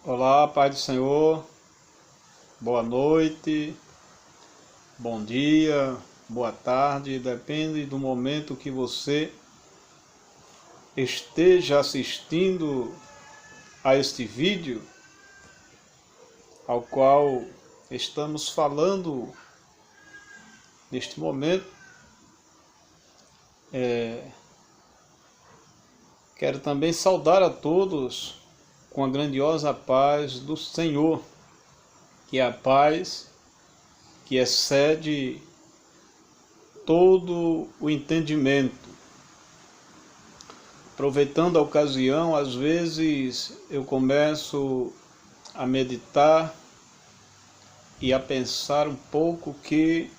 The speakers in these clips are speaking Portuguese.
Olá, Pai do Senhor, boa noite, bom dia, boa tarde, depende do momento que você esteja assistindo a este vídeo, ao qual estamos falando neste momento. Quero também saudar a todos com a grandiosa paz do Senhor, que é a paz que excede todo o entendimento. Aproveitando a ocasião, às vezes eu começo a meditar e a pensar um pouco que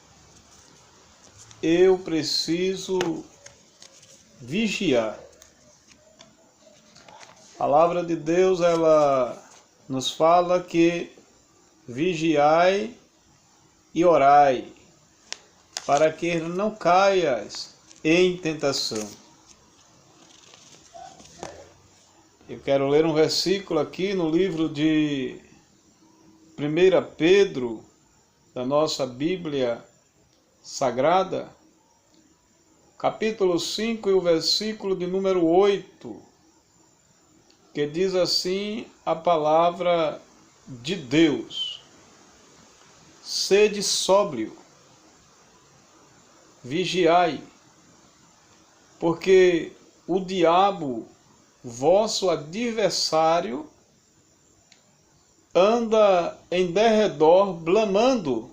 eu preciso vigiar. A palavra de Deus, ela nos fala que vigiai e orai, para que não caias em tentação. Eu quero ler um versículo aqui no livro de 1 Pedro, da nossa Bíblia Sagrada, capítulo 5 e o versículo de número 8, que diz assim a palavra de Deus: sede sóbrio, vigiai, porque o diabo, vosso adversário, anda em derredor bramando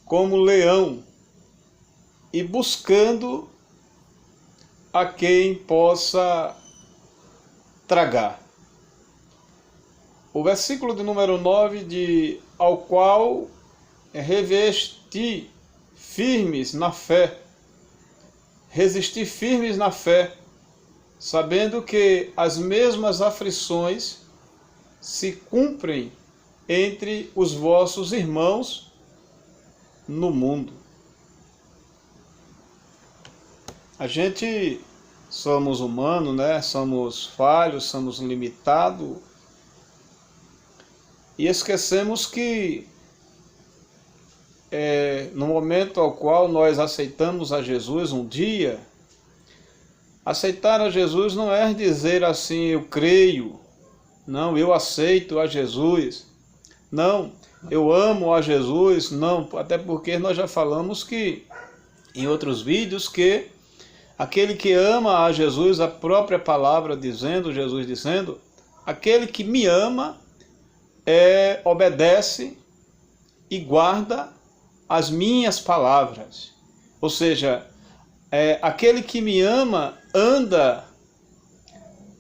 como leão e buscando a quem possa tragar. O versículo de número 9 diz: ao qual revesti firmes na fé, resisti firmes na fé, sabendo que as mesmas aflições se cumprem entre os vossos irmãos no mundo. A gente somos humanos, né? Somos falhos, somos limitados, e esquecemos que no momento ao qual nós aceitamos a Jesus um dia, aceitar a Jesus não é dizer assim, eu creio, não, eu aceito a Jesus, não, eu amo a Jesus, não, até porque nós já falamos que em outros vídeos que aquele que ama a Jesus, a própria palavra dizendo, Jesus dizendo, aquele que me ama obedece e guarda as minhas palavras. Ou seja, aquele que me ama anda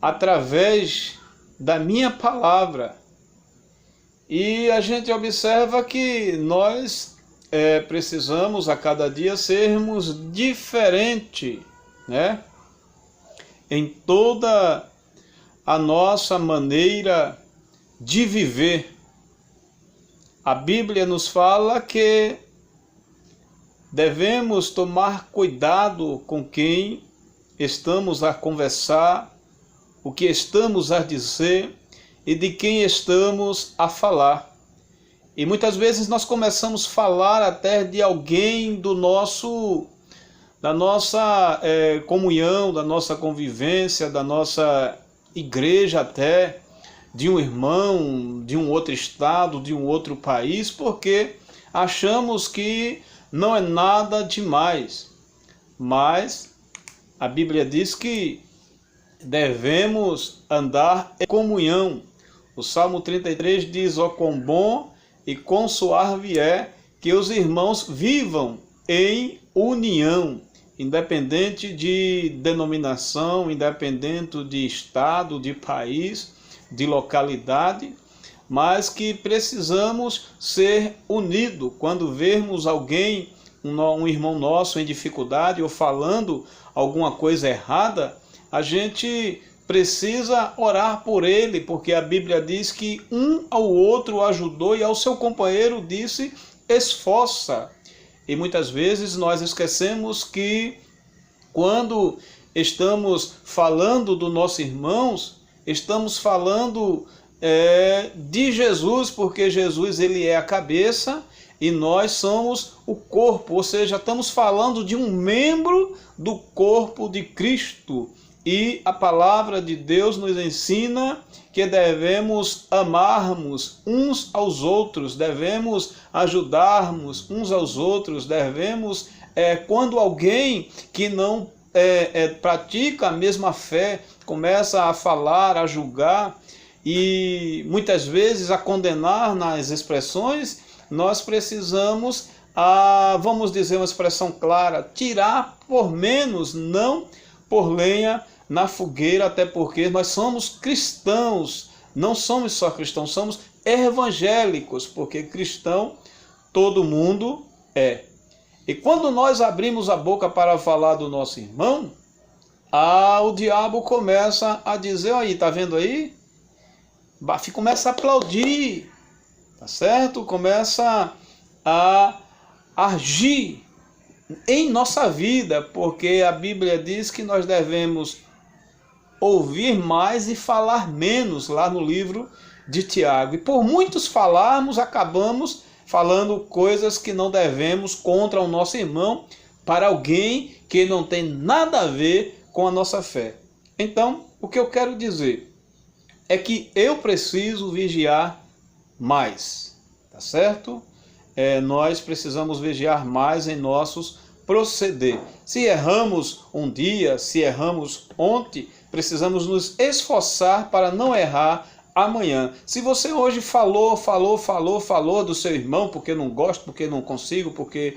através da minha palavra. E a gente observa que nós precisamos a cada dia sermos diferentes, né? Em toda a nossa maneira de viver. A Bíblia nos fala que devemos tomar cuidado com quem estamos a conversar, o que estamos a dizer e de quem estamos a falar. E muitas vezes nós começamos a falar até de alguém da nossa comunhão, da nossa convivência, da nossa igreja até, de um irmão, de um outro estado, de um outro país, porque achamos que não é nada demais. Mas a Bíblia diz que devemos andar em comunhão. O Salmo 33 diz: ó, quão bom e quão suave é que os irmãos vivam em união, independente de denominação, independente de estado, de país, de localidade, mas que precisamos ser unidos. Quando vermos alguém, um irmão nosso em dificuldade ou falando alguma coisa errada, a gente precisa orar por ele, porque a Bíblia diz que um ao outro ajudou e ao seu companheiro disse: esforça. E muitas vezes nós esquecemos que quando estamos falando dos nossos irmãos, estamos falando de Jesus, porque Jesus ele é a cabeça e nós somos o corpo, ou seja, estamos falando de um membro do corpo de Cristo. E a palavra de Deus nos ensina que devemos amarmos uns aos outros, devemos ajudarmos uns aos outros, devemos, quando alguém que não pratica a mesma fé começa a falar, a julgar e muitas vezes a condenar nas expressões, nós precisamos, vamos dizer uma expressão clara, tirar por menos, não por lenha na fogueira, até porque nós somos cristãos, não somos só cristãos, somos evangélicos, porque cristão todo mundo é. E quando nós abrimos a boca para falar do nosso irmão, o diabo começa a dizer, aí, tá vendo aí? Começa a aplaudir, tá certo? Começa a agir em nossa vida, porque a Bíblia diz que nós devemos ouvir mais e falar menos, lá no livro de Tiago. E por muitos falarmos, acabamos falando coisas que não devemos contra o nosso irmão, para alguém que não tem nada a ver com a nossa fé. Então, o que eu quero dizer é que eu preciso vigiar mais, tá certo? Nós precisamos vigiar mais em nossos proceder. Se erramos um dia, se erramos ontem, precisamos nos esforçar para não errar amanhã. Se você hoje falou do seu irmão, porque não gosto, porque não consigo, porque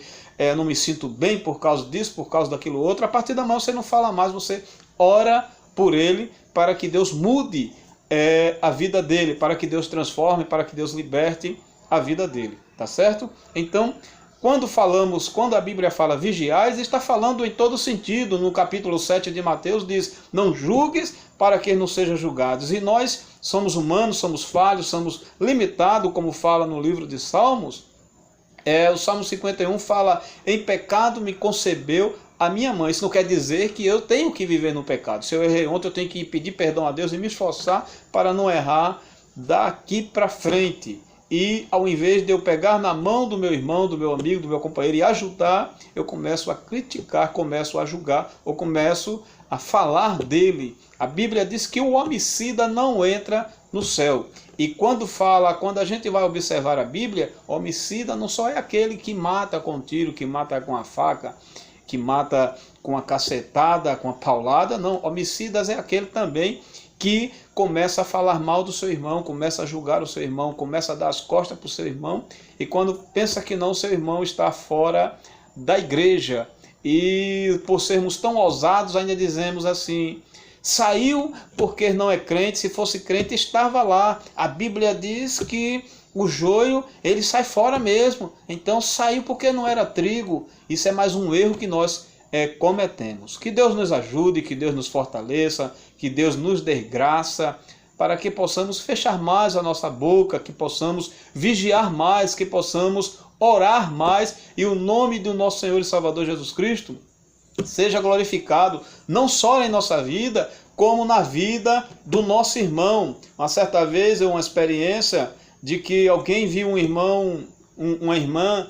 não me sinto bem por causa disso, por causa daquilo outro, a partir da manhã você não fala mais, você ora por ele, para que Deus mude a vida dele, para que Deus transforme, para que Deus liberte a vida dele, tá certo? Então, quando a Bíblia fala vigiais, está falando em todo sentido. No capítulo 7 de Mateus diz, não julgues para que não sejam julgados. E nós somos humanos, somos falhos, somos limitados, como fala no livro de Salmos. O Salmo 51 fala, em pecado me concebeu a minha mãe. Isso não quer dizer que eu tenho que viver no pecado. Se eu errei ontem, eu tenho que pedir perdão a Deus e me esforçar para não errar daqui para frente. E ao invés de eu pegar na mão do meu irmão, do meu amigo, do meu companheiro e ajudar, eu começo a criticar, começo a julgar, ou começo a falar dele. A Bíblia diz que o homicida não entra no céu. E quando a gente vai observar a Bíblia, homicida não só é aquele que mata com tiro, que mata com a faca, que mata com a cacetada, com a paulada, não. Homicidas é aquele também que começa a falar mal do seu irmão, começa a julgar o seu irmão, começa a dar as costas para o seu irmão, e quando pensa que não, seu irmão está fora da igreja. E por sermos tão ousados, ainda dizemos assim, saiu porque não é crente, se fosse crente estava lá. A Bíblia diz que o joio, ele sai fora mesmo, então saiu porque não era trigo. Isso é mais um erro que nós cometemos. Que Deus nos ajude, que Deus nos fortaleça, que Deus nos dê graça, para que possamos fechar mais a nossa boca, que possamos vigiar mais, que possamos orar mais, e o nome do nosso Senhor e Salvador Jesus Cristo seja glorificado, não só em nossa vida, como na vida do nosso irmão. Uma certa vez, uma experiência de que alguém viu um irmão, uma irmã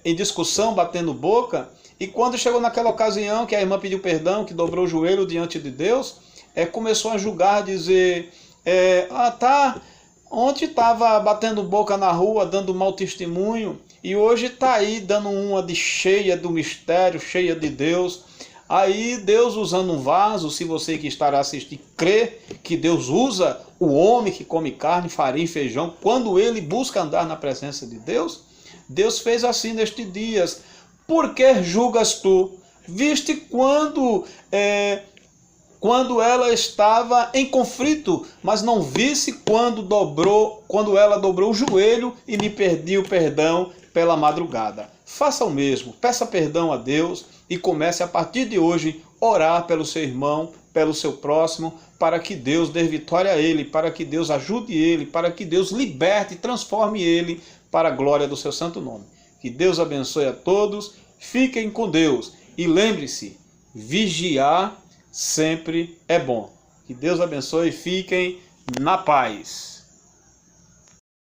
em discussão, batendo boca, e quando chegou naquela ocasião que a irmã pediu perdão, que dobrou o joelho diante de Deus, começou a julgar, dizer, ontem estava batendo boca na rua, dando mau testemunho, e hoje está aí dando uma de cheia do mistério, cheia de Deus. Aí Deus usando um vaso, se você que estará assistindo crê que Deus usa o homem que come carne, farinha e feijão, quando ele busca andar na presença de Deus, Deus fez assim nestes dias. Por que julgas tu? Viste quando ela estava em conflito, mas não visse quando ela dobrou o joelho e me pediu perdão pela madrugada. Faça o mesmo, peça perdão a Deus e comece a partir de hoje orar pelo seu irmão, pelo seu próximo, para que Deus dê vitória a ele, para que Deus ajude ele, para que Deus liberte e transforme ele para a glória do seu santo nome. Que Deus abençoe a todos, fiquem com Deus e lembre-se, vigiar sempre é bom. Que Deus abençoe, fiquem na paz.